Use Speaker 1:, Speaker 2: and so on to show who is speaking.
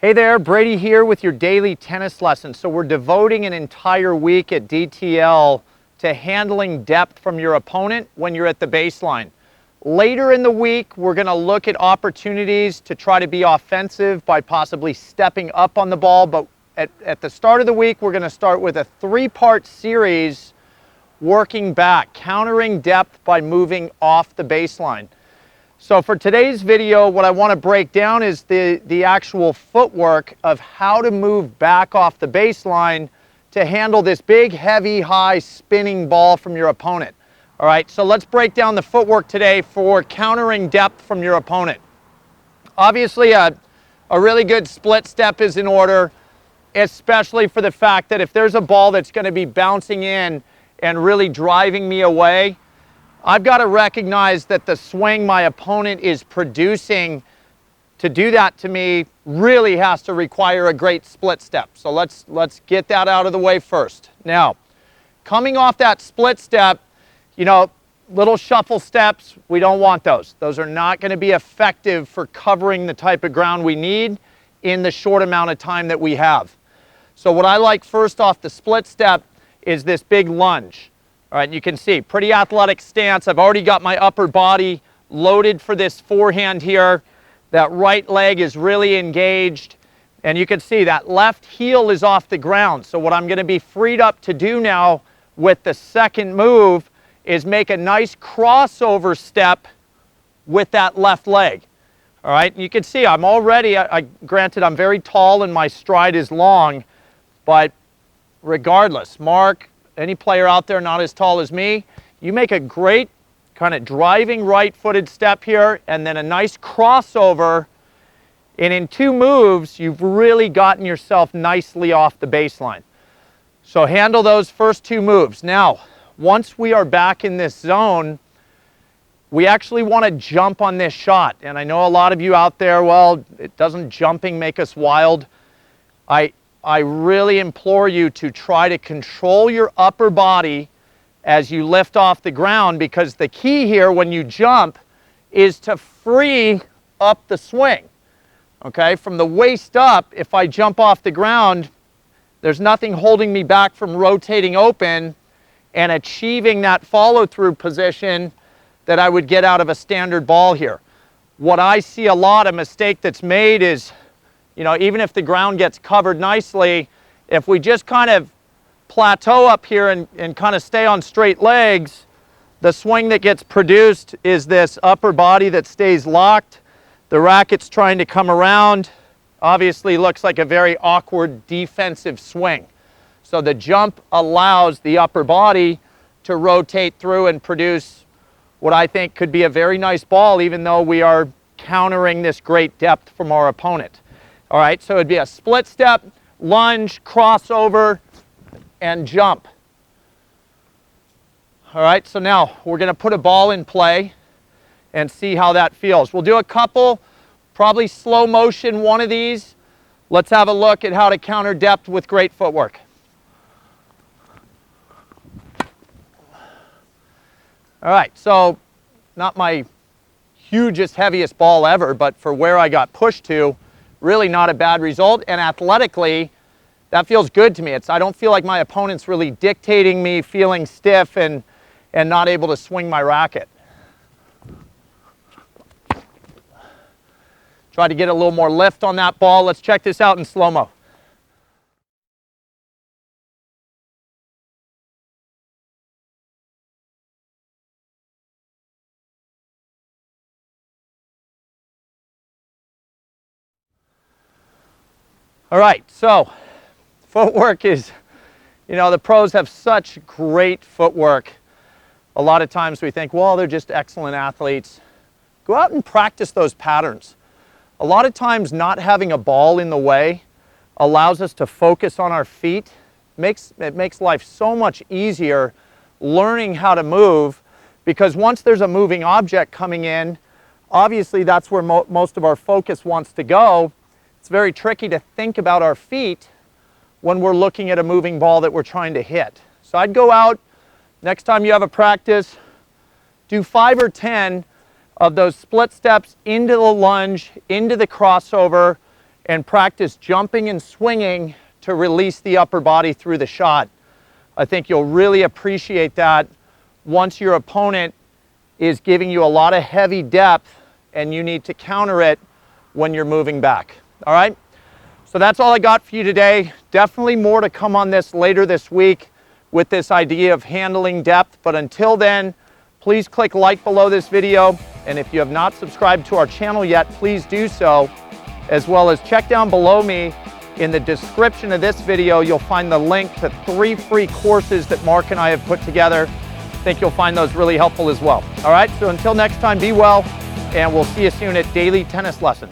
Speaker 1: Hey there, Brady here with your daily tennis lesson. So we're devoting an entire week at DTL to handling depth from your opponent when you're at the baseline. Later in the week, we're going to look at opportunities to try to be offensive by possibly stepping up on the ball. But at the start of the week, we're going to start with a three-part series working back, countering depth by moving off the baseline. So for today's video, what I want to break down is the actual footwork of how to move back off the baseline to handle this big, heavy, high spinning ball from your opponent. All right, so let's break down the footwork today for countering depth from your opponent. Obviously, a really good split step is in order, especially for the fact that if there's a ball that's going to be bouncing in and really driving me away, I've got to recognize that the swing my opponent is producing to do that to me really has to require a great split step. So let's get that out of the way first. Now, coming off that split step, you know, little shuffle steps, we don't want those. Those are not going to be effective for covering the type of ground we need in the short amount of time that we have. So what I like first off the split step is this big lunge. All right, you can see, pretty athletic stance. I've already got my upper body loaded for this forehand here. That right leg is really engaged. And you can see that left heel is off the ground. So what I'm going to be freed up to do now with the second move is make a nice crossover step with that left leg. All right, and you can see I'm already, granted I'm very tall and my stride is long, but regardless, Mark, any player out there not as tall as me, you make a great kind of driving right-footed step here and then a nice crossover, and in two moves, you've really gotten yourself nicely off the baseline. So handle those first two moves. Now, once we are back in this zone, we actually want to jump on this shot. And I know a lot of you out there, well, doesn't jumping make us wild? I really implore you to try to control your upper body as you lift off the ground, because the key here when you jump is to free up the swing. Okay, from the waist up, if I jump off the ground, there's nothing holding me back from rotating open and achieving that follow-through position that I would get out of a standard ball here. What I see a lot of mistake that's made is, you know, even if the ground gets covered nicely, if we just kind of plateau up here and kind of stay on straight legs, the swing that gets produced is this upper body that stays locked. The racket's trying to come around. Obviously looks like a very awkward defensive swing. So the jump allows the upper body to rotate through and produce what I think could be a very nice ball, even though we are countering this great depth from our opponent. All right, so it'd be a split step, lunge, crossover, and jump. All right, so now we're going to put a ball in play and see how that feels. We'll do a couple, probably slow motion, one of these. Let's have a look at how to counter depth with great footwork. All right, so not my hugest, heaviest ball ever, but for where I got pushed to, really not a bad result, and athletically, that feels good to me. I don't feel like my opponent's really dictating me, feeling stiff and not able to swing my racket. Try to get a little more lift on that ball. Let's check this out in slow-mo. All right, so footwork is, you know, the pros have such great footwork. A lot of times we think, well, they're just excellent athletes. Go out and practice those patterns. A lot of times not having a ball in the way allows us to focus on our feet. It makes life so much easier learning how to move, because once there's a moving object coming in, obviously that's where most of our focus wants to go. It's very tricky to think about our feet when we're looking at a moving ball that we're trying to hit. So I'd go out, next time you have a practice, do 5 or 10 of those split steps into the lunge, into the crossover, and practice jumping and swinging to release the upper body through the shot. I think you'll really appreciate that once your opponent is giving you a lot of heavy depth and you need to counter it when you're moving back. All right? So that's all I got for you today. Definitely more to come on this later this week with this idea of handling depth. But until then, please click like below this video. And if you have not subscribed to our channel yet, please do so. As well as check down below me in the description of this video, you'll find the link to 3 free courses that Mark and I have put together. I think you'll find those really helpful as well. All right, so until next time, be well, and we'll see you soon at Daily Tennis Lesson.